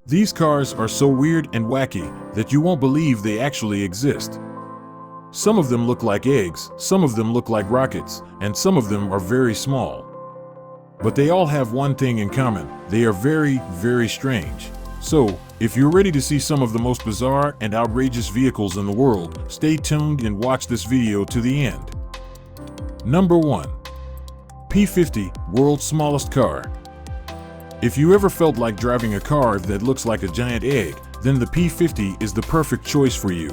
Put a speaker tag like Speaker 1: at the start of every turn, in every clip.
Speaker 1: These cars are so weird and wacky that you won't believe they actually exist. Some of them look like eggs, some of them look like rockets, and some of them are very small. But they all have one thing in common: they are very, very strange. So, if you're ready to see some of the most bizarre and outrageous vehicles in the world, stay tuned and watch this video to the end. Number 1. P50, world's smallest car. If you ever felt like driving a car that looks like a giant egg, then the P50 is the perfect choice for you.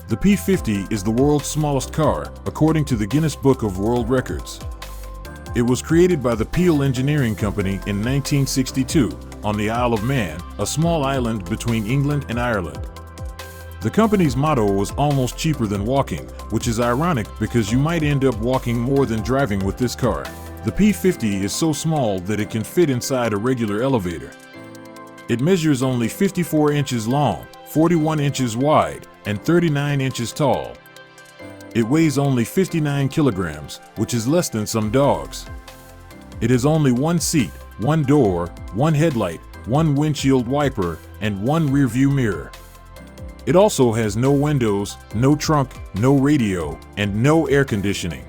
Speaker 1: The P50 is the world's smallest car, according to the Guinness Book of World Records. It was created by the Peel Engineering Company in 1962 on the Isle of Man, a small island between England and Ireland. The company's motto was almost cheaper than walking, which is ironic because you might end up walking more than driving with this car. The P50 is so small that it can fit inside a regular elevator. It measures only 54 inches long, 41 inches wide, and 39 inches tall. It weighs only 59 kilograms, which is less than some dogs. It has only one seat, one door, one headlight, one windshield wiper, and one rear-view mirror. It also has no windows, no trunk, no radio, and no air conditioning.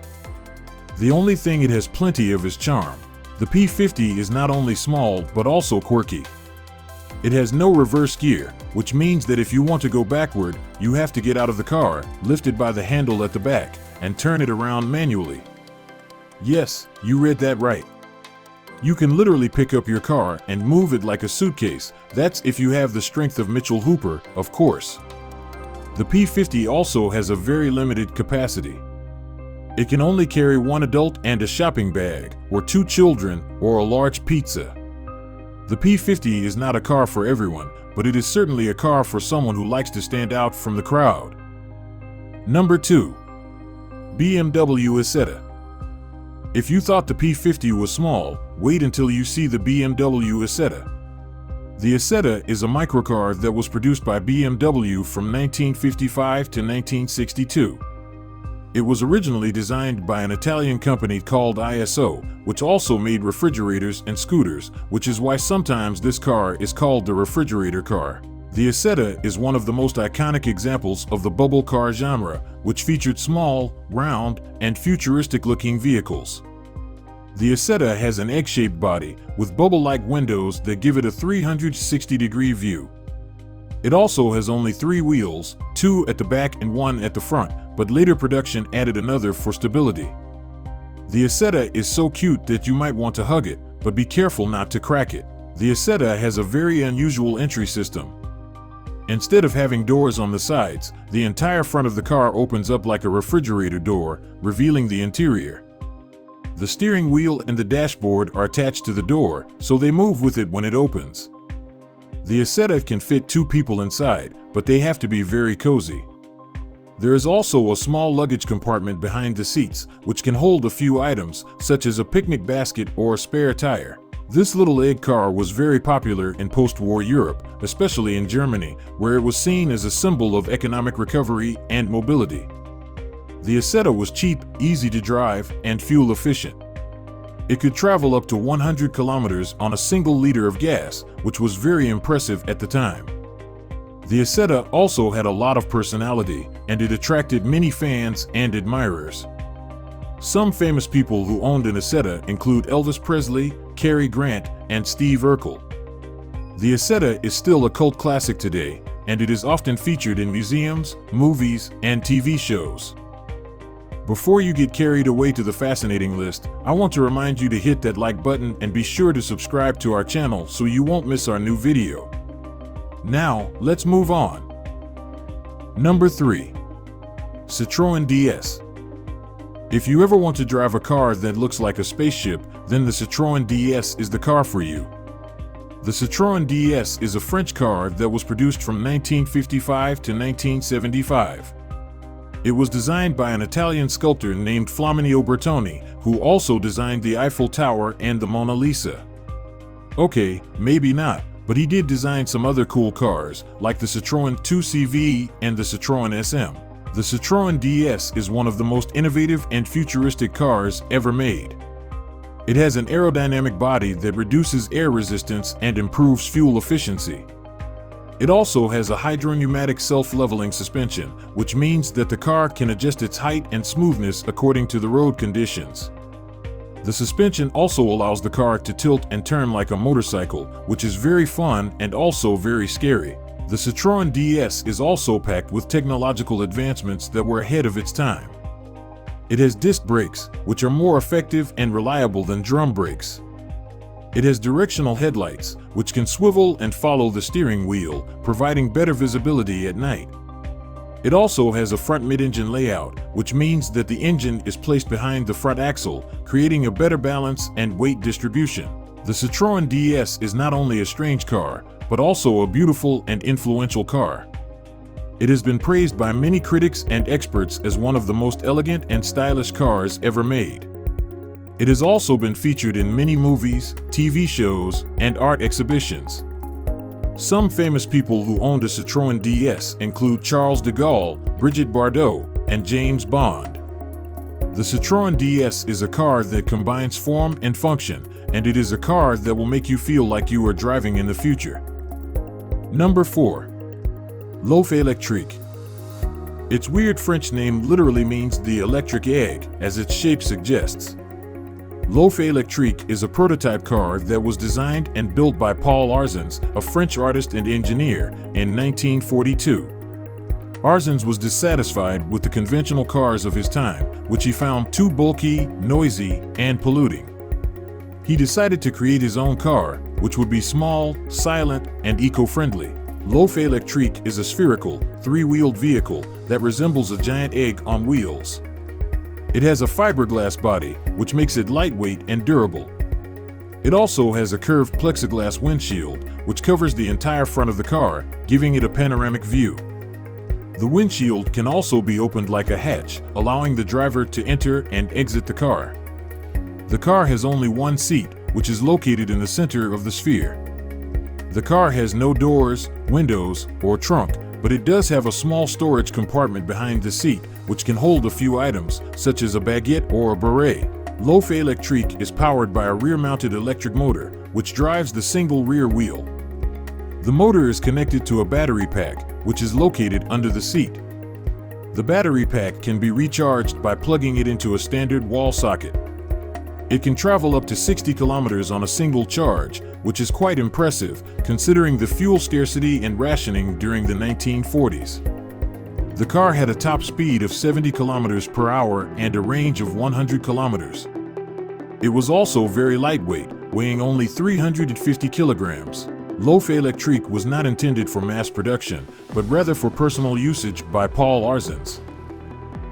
Speaker 1: The only thing it has plenty of is charm. The P50 is not only small, but also quirky. It has no reverse gear, which means that if you want to go backward, you have to get out of the car, lift it by the handle at the back, and turn it around manually. Yes, you read that right. You can literally pick up your car and move it like a suitcase. That's if you have the strength of Mitchell Hooper, of course. The P50 also has a very limited capacity. It can only carry one adult and a shopping bag, or 2 children, or a large pizza. The P50 is not a car for everyone, but it is certainly a car for someone who likes to stand out from the crowd. Number 2. BMW Isetta. If you thought the P50 was small, wait until you see the BMW Isetta. The Isetta is a microcar that was produced by BMW from 1955 to 1962. It was originally designed by an Italian company called ISO, which also made refrigerators and scooters, which is why sometimes this car is called the refrigerator car. The Isetta is one of the most iconic examples of the bubble car genre, which featured small, round, and futuristic-looking vehicles. The Isetta has an egg-shaped body with bubble-like windows that give it a 360-degree view. It also has only 3 wheels, 2 at the back and 1 at the front, but later production added another for stability. The Isetta is so cute that you might want to hug it, but be careful not to crack it. The Isetta has a very unusual entry system. Instead of having doors on the sides, the entire front of the car opens up like a refrigerator door, revealing the interior. The steering wheel and the dashboard are attached to the door, so they move with it when it opens. The Isetta can fit 2 people inside, but they have to be very cozy. There is also a small luggage compartment behind the seats, which can hold a few items, such as a picnic basket or a spare tire. This little egg car was very popular in post-war Europe, especially in Germany, where it was seen as a symbol of economic recovery and mobility. The Isetta was cheap, easy to drive, and fuel efficient. It could travel up to 100 kilometers on a single liter of gas, which was very impressive at the time. The Isetta also had a lot of personality, and it attracted many fans and admirers. Some famous people who owned an Isetta include Elvis Presley, Cary Grant, and Steve Urkel. The Isetta is still a cult classic today, and it is often featured in museums, movies, and TV shows. Before you get carried away to the fascinating list, I want to remind you to hit that like button and be sure to subscribe to our channel so you won't miss our new video. Now, let's move on. Number 3. Citroen DS. If you ever want to drive a car that looks like a spaceship, then the Citroen DS is the car for you. The Citroen DS is a French car that was produced from 1955 to 1975. It was designed by an Italian sculptor named Flaminio Bertoni, who also designed the Eiffel Tower and the Mona Lisa. Okay, maybe not, but he did design some other cool cars, like the Citroen 2CV and the Citroen SM. The Citroen DS is one of the most innovative and futuristic cars ever made. It has an aerodynamic body that reduces air resistance and improves fuel efficiency. It also has a hydropneumatic self-leveling suspension, which means that the car can adjust its height and smoothness according to the road conditions. The suspension also allows the car to tilt and turn like a motorcycle, which is very fun and also very scary. The Citroen DS is also packed with technological advancements that were ahead of its time. It has disc brakes, which are more effective and reliable than drum brakes. It has directional headlights, which can swivel and follow the steering wheel, providing better visibility at night. It also has a front mid-engine layout, which means that the engine is placed behind the front axle, creating a better balance and weight distribution. The Citroen DS is not only a strange car, but also a beautiful and influential car. It has been praised by many critics and experts as one of the most elegant and stylish cars ever made. It has also been featured in many movies, TV shows, and art exhibitions. Some famous people who owned a Citroen DS include Charles de Gaulle, Brigitte Bardot, and James Bond. The Citroen DS is a car that combines form and function, and it is a car that will make you feel like you are driving in the future. Number 4. L'Oeuf Electrique. Its weird French name literally means the electric egg, as its shape suggests. L'Oeuf Electrique is a prototype car that was designed and built by Paul Arzens, a French artist and engineer, in 1942. Arzens was dissatisfied with the conventional cars of his time, which he found too bulky, noisy, and polluting. He decided to create his own car, which would be small, silent, and eco-friendly. L'Oeuf Electrique is a spherical, three-wheeled vehicle that resembles a giant egg on wheels. It has a fiberglass body, which makes it lightweight and durable. It also has a curved plexiglass windshield, which covers the entire front of the car, giving it a panoramic view. The windshield can also be opened like a hatch, allowing the driver to enter and exit the car. The car has only one seat, which is located in the center of the sphere. The car has no doors, windows, or trunk, but it does have a small storage compartment behind the seat, which can hold a few items, such as a baguette or a beret. L'Oeuf Electrique is powered by a rear-mounted electric motor, which drives the single rear wheel. The motor is connected to a battery pack, which is located under the seat. The battery pack can be recharged by plugging it into a standard wall socket. It can travel up to 60 kilometers on a single charge, which is quite impressive, considering the fuel scarcity and rationing during the 1940s. The car had a top speed of 70 kilometers per hour and a range of 100 kilometers. It was also very lightweight, weighing only 350 kilograms. L'Oeuf Electrique was not intended for mass production, but rather for personal usage by Paul Arzens.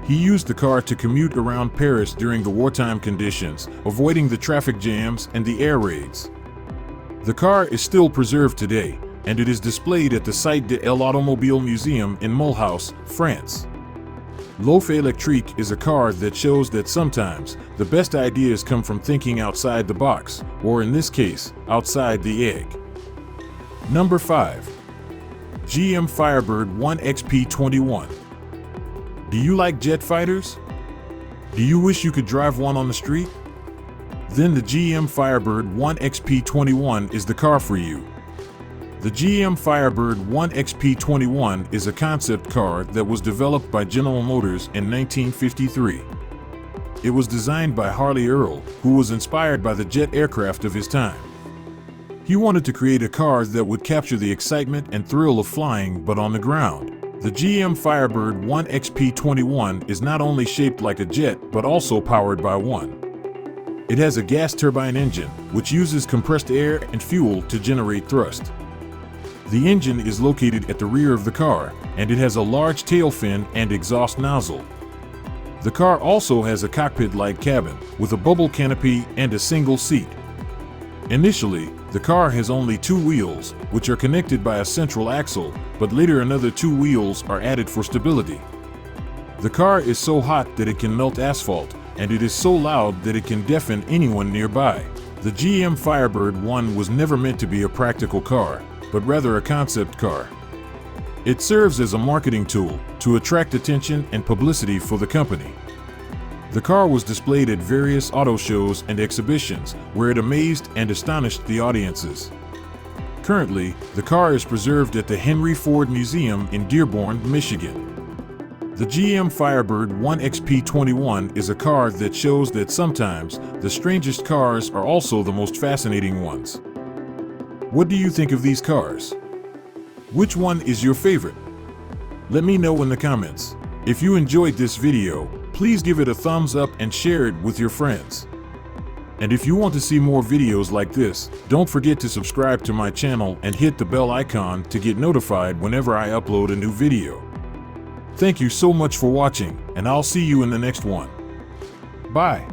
Speaker 1: He used the car to commute around Paris during the wartime conditions, avoiding the traffic jams and the air raids. The car is still preserved today, and it is displayed at the Site de l'Automobile Museum in Mulhouse, France. L'Oeuf Electrique is a car that shows that sometimes the best ideas come from thinking outside the box, or in this case, outside the egg. Number 5. GM Firebird 1XP21. Do you like jet fighters? Do you wish you could drive one on the street? Then the GM Firebird 1XP21 is the car for you. The GM Firebird 1XP21 is a concept car that was developed by General Motors in 1953. It was designed by Harley Earl, who was inspired by the jet aircraft of his time. He wanted to create a car that would capture the excitement and thrill of flying, but on the ground. The GM Firebird 1XP21 is not only shaped like a jet, but also powered by one. It has a gas turbine engine, which uses compressed air and fuel to generate thrust. The engine is located at the rear of the car, and it has a large tail fin and exhaust nozzle. The car also has a cockpit-like cabin, with a bubble canopy and a single seat. Initially, the car has only two wheels, which are connected by a central axle, but later another two wheels are added for stability. The car is so hot that it can melt asphalt, and it is so loud that it can deafen anyone nearby. The GM Firebird 1 was never meant to be a practical car, but rather a concept car. It serves as a marketing tool to attract attention and publicity for the company. The car was displayed at various auto shows and exhibitions, where it amazed and astonished the audiences. Currently, the car is preserved at the Henry Ford Museum in Dearborn, Michigan. The GM Firebird 1XP21 is a car that shows that sometimes the strangest cars are also the most fascinating ones. What do you think of these cars? Which one is your favorite? Let me know in the comments. If you enjoyed this video, please give it a thumbs up and share it with your friends. And if you want to see more videos like this, don't forget to subscribe to my channel and hit the bell icon to get notified whenever I upload a new video. Thank you so much for watching, and I'll see you in the next one. Bye.